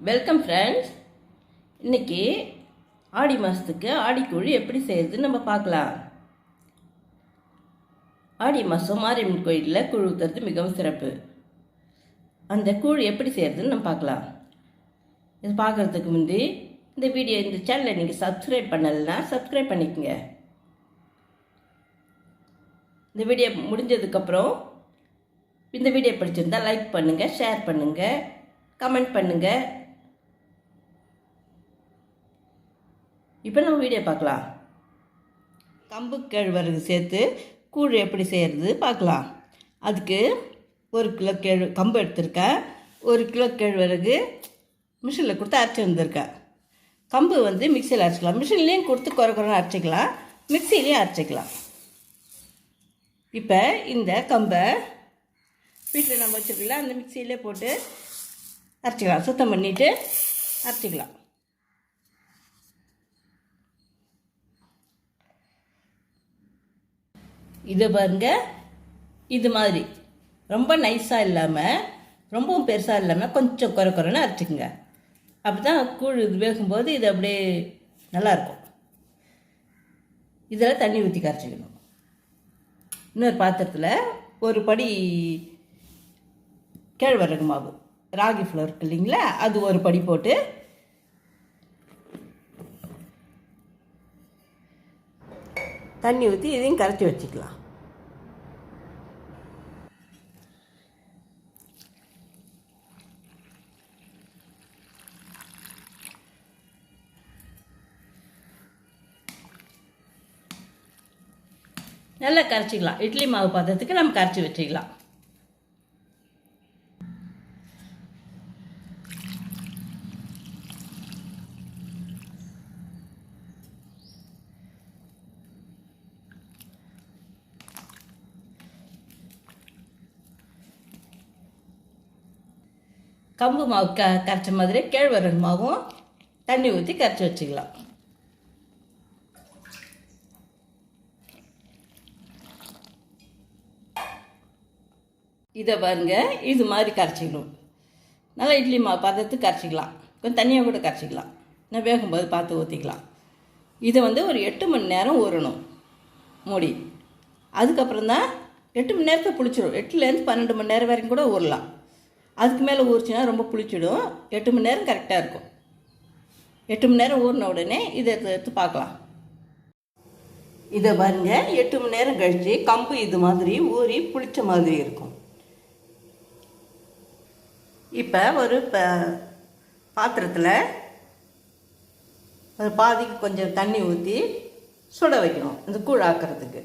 Welcome friends. இன்றைக்கி ஆடி மாதத்துக்கு ஆடிக்கூழ் எப்படி செய்கிறதுன்னு நம்ம பார்க்கலாம். ஆடி மாதம் மாரியம்மன் கோயிலில் கூழ் ஊற்றுறது மிகவும் சிறப்பு. அந்த கூழ் எப்படி செய்கிறதுன்னு நம்ம பார்க்கலாம். இது பார்க்குறதுக்கு முந்தி இந்த சேனலை நீங்கள் சப்ஸ்கிரைப் பண்ணலைன்னா சப்ஸ்கிரைப் பண்ணிக்கோங்க. இந்த வீடியோ முடிஞ்சதுக்கப்புறம் இந்த வீடியோ பிடிச்சிருந்தால் லைக் பண்ணுங்கள், ஷேர் பண்ணுங்கள், கமெண்ட் பண்ணுங்கள். இப்போ நம்ம வீடியோ பார்க்கலாம். கம்பு கேழ்வரகு சேர்த்து கூழ் எப்படி செய்கிறது பார்க்கலாம். அதுக்கு 1 கிலோ கம்பு எடுத்திருக்கேன். 1 கிலோ கேழ்வரகு மிஷினில் கொடுத்து அரைச்சி வந்திருக்கேன். கம்பு மிக்சியில் அரைச்சிக்கலாம். மிஷின்லேயும் கொடுத்து குறைன்னு அரைச்சிக்கலாம், மிக்சிலையும் அரைச்சிக்கலாம். இப்போ இந்த கம்பை வீட்டில் நம்ம வச்சுருக்கலாம், அந்த மிக்சியிலே போட்டு அரைச்சிக்கலாம். சுத்தம் பண்ணிவிட்டு அரைச்சிக்கலாம். இதை பாருங்கள், இது மாதிரி ரொம்ப நைஸாக இல்லாமல் ரொம்பவும் பெருசாக இல்லாமல் கொஞ்சம் குறைன்னு அரைச்சிக்கோங்க. அப்படி தான் கூழ் இது வேகும்போது இது அப்படியே நல்லாயிருக்கும். இதில் தண்ணி ஊற்றி கரைச்சிக்கணும். இன்னொரு பாத்திரத்தில் 1 படி கேழ்வரகு மாவு, ராகி ஃப்ளோர் இருக்கு இல்லைங்களா, அது 1 படி போட்டு தண்ணி ஊற்றி இதையும் கரைச்சி வச்சுக்கலாம். நல்லா கரைச்சிக்கலாம். இட்லி மாவு பாத்திரத்துக்கு நம்ம கரைச்சி வச்சுக்கலாம். கம்பு மாவு கரைச்ச மாதிரி கேழ்வரகு மாவும் தண்ணி ஊற்றி கரைச்சி வச்சுக்கலாம். இதை பாருங்க, இது மாதிரி கரைச்சிக்கணும். நல்லா இட்லி மாவு பாத்திரத்துக்கு கரைச்சிக்கலாம். கொஞ்சம் தண்ணியாக கூட கரைச்சிக்கலாம். நான் வேகும்போது பார்த்து ஊற்றிக்கலாம். இதை ஒரு 8 மணி நேரம் ஊறணும் மூடி. அதுக்கப்புறம் தான் 8 மணி நேரத்தை புளிச்சிடும். 8லேருந்து 12 மணி நேரம் வரைக்கும் கூட ஊறலாம். அதுக்கு மேலே ஊறிச்சின்னா ரொம்ப புளிச்சிடும். 8 மணி நேரம் கரெக்டாக இருக்கும். 8 மணி நேரம் ஊறின உடனே இதை எடுத்து பார்க்கலாம். இதை பாருங்க, 8 மணி நேரம் கழித்து கம்பு இது மாதிரி ஊறி புளிச்ச மாதிரி இருக்கும். இப்போ ஒரு பாத்திரத்தில் ஒரு பாதிக்கு கொஞ்சம் தண்ணி ஊற்றி சுட வைக்கணும். இந்த கூழ் ஆக்கிறதுக்கு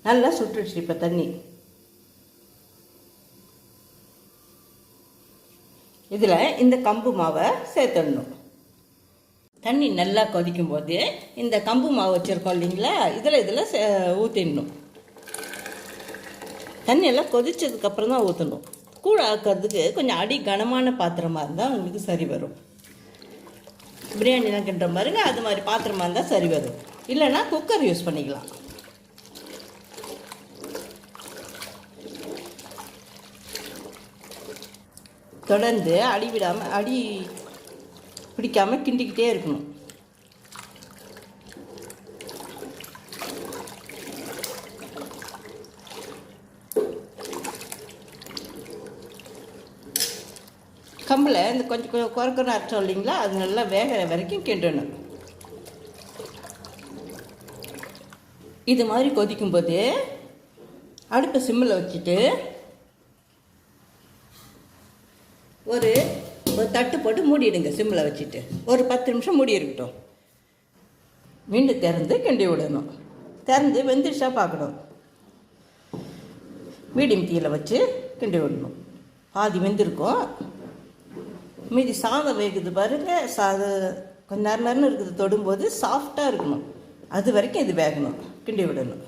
நல்லா சுட்டுடுச்சு. இப்போ தண்ணி இதில் இந்த கம்பு மாவை சேர்த்துடணும். தண்ணி நல்லா கொதிக்கும் போது இந்த கம்பு மாவு வச்சுருக்கோம் இல்லைங்களா, இதில் ஊற்றிடணும். தண்ணி எல்லாம் கொதிச்சதுக்கப்புறம் தான் ஊற்றணும். கூழ் ஆக்கிறதுக்கு கொஞ்சம் அடி கனமான பாத்திரமாக இருந்தால் உங்களுக்கு சரி வரும். பிரியாணிலாம் கிண்டுற பாருங்க, அது மாதிரி பாத்திரமாக இருந்தால் சரி வரும். இல்லைன்னா குக்கர் யூஸ் பண்ணிக்கலாம். தொடர்ந்து அடி பிடிக்காமல் கிண்டிக்கிட்டே இருக்கணும். கம்பில் இந்த கொஞ்சம் குறைக்கணும் அரைச்சோம் இல்லைங்களா, அது நல்லா வேகிற வரைக்கும் கிண்டணும். இது மாதிரி கொதிக்கும்போது அடுப்பை சிம்மில் வச்சுட்டு ஒரு தட்டு போட்டு மூடிடுங்க. சிம்மில் வச்சுட்டு ஒரு 10 நிமிஷம் மூடி இருக்கட்டும். மீண்டும் திறந்து கிண்டி விடணும். திறந்து வெந்துடுச்சா பார்க்கணும். மீடியம் தீயில் வச்சு கிண்டி விடணும். பாதி வெந்திருக்கும், மீதி சாதம் வேகுது பாருங்கள். கொஞ்சம் நேரம் இருக்குது, தொடும்போது சாஃப்டாக இருக்கணும். அது வரைக்கும் இது வேகணும், கிண்டி விடணும்.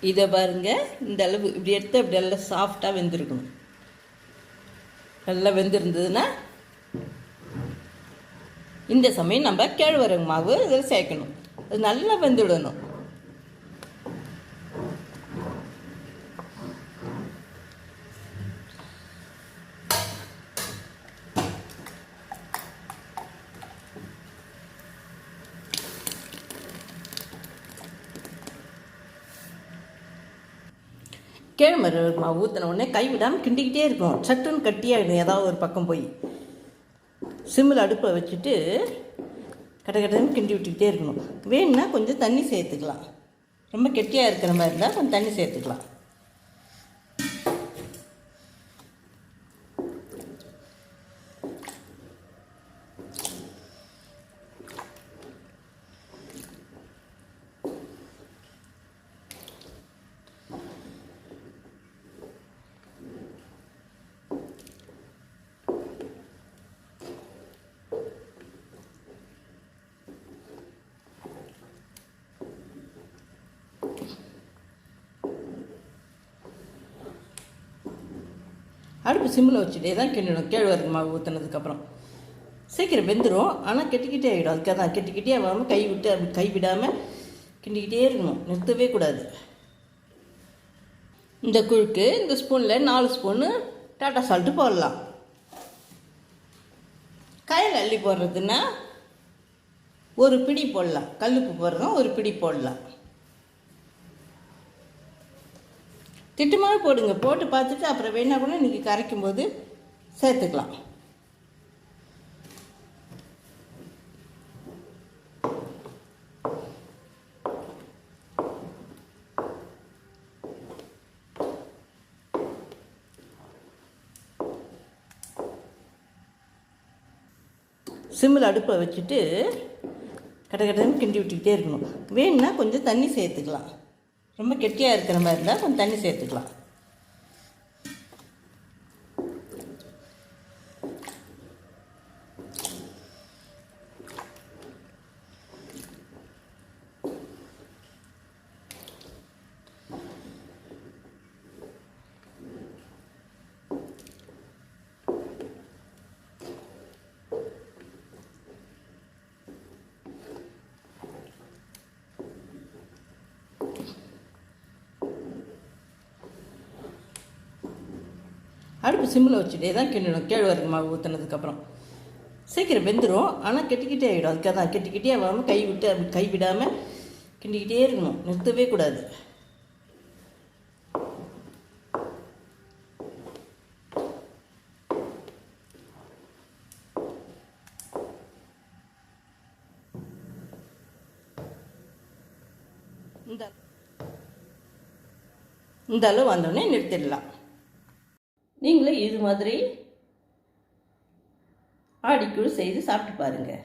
இதை பாருங்கள், இந்த அளவு இப்படி எடுத்து இப்படி நல்லா சாஃப்டாக வெந்திருக்கணும். நல்லா வெந்திருந்ததுன்னா இந்த சமயம் நம்ம கேழ்வரகு மாவு இதில் சேர்க்கணும். அது நல்லா வெந்துடணும். கேழ்வரகு மாவு ஊற்றின உடனே கைவிடாமல் கிண்டிக்கிட்டே இருக்கணும். சட்டுன்னு கட்டியாகிடும் ஏதாவது ஒரு பக்கம் போய். சிம்மில் அடுப்பை வச்சுட்டு கடன்னு கிண்டி விட்டுக்கிட்டே இருக்கணும். வேணும்னா கொஞ்சம் தண்ணி சேர்த்துக்கலாம். ரொம்ப கெட்டியாக இருக்கிற மாதிரி இருந்தால் கொஞ்சம் தண்ணி சேர்த்துக்கலாம். அடுப்பு சிம்மில் வச்சுட்டே தான் கிண்டணும். கேழ்வரகு மாவு ஊற்றினதுக்கப்புறம் சீக்கிரம் வெந்துடும். ஆனால் கெட்டிக்கிட்டே ஆகிடும். அதுக்காக தான் கெட்டிக்கிட்டே ஆகாமல் கை விட்டு அப்படி கை விடாமல் கிண்டிக்கிட்டே இருக்கணும். நிறுத்தவே கூடாது. இந்த குழுக்கு இந்த ஸ்பூனில் 4 ஸ்பூனு டாட்டா சால்ட்டு போடலாம். காயில் அள்ளி போடுறதுன்னா ஒரு பிடி போடலாம். கல்லுப்பு போடுறதும் ஒரு பிடி போடலாம். திட்டமாக போடுங்க. போட்டு பார்த்துட்டு அப்புறம் வேணா கூட நீங்கள் கரைக்கும் போது சேர்த்துக்கலாம். சிம்மில் அடுப்பை வச்சுட்டு கடன்னு கிண்டி விட்டுக்கிட்டே இருக்கணும். வேணும்னா கொஞ்சம் தண்ணி சேர்த்துக்கலாம். ரொம்ப கெட்டியாக இருக்கிற மாதிரி இருந்தால் கொஞ்சம் தண்ணி சேர்த்துக்கலாம். அடுப்பு சிம்மில் வச்சுட்டே தான் கிண்டணும். கேழ்வரகு மாவு ஊற்றினதுக்கப்புறம் சீக்கிரம் வெந்துடும். ஆனால் கெட்டிக்கிட்டே ஆகிடும். அதுக்காக தான் கெட்டிக்கிட்டே ஆகாமல் கை விட்டு அப்படி கை விடாமல் கிண்டிக்கிட்டே இருக்கணும். நிறுத்தவே கூடாது. இந்த அளவு வந்தோடனே நிறுத்திடலாம். நீங்களே இது மாதிரி ஆடிக்கூழ் செய்து சாப்பிட்டு பாருங்கள்.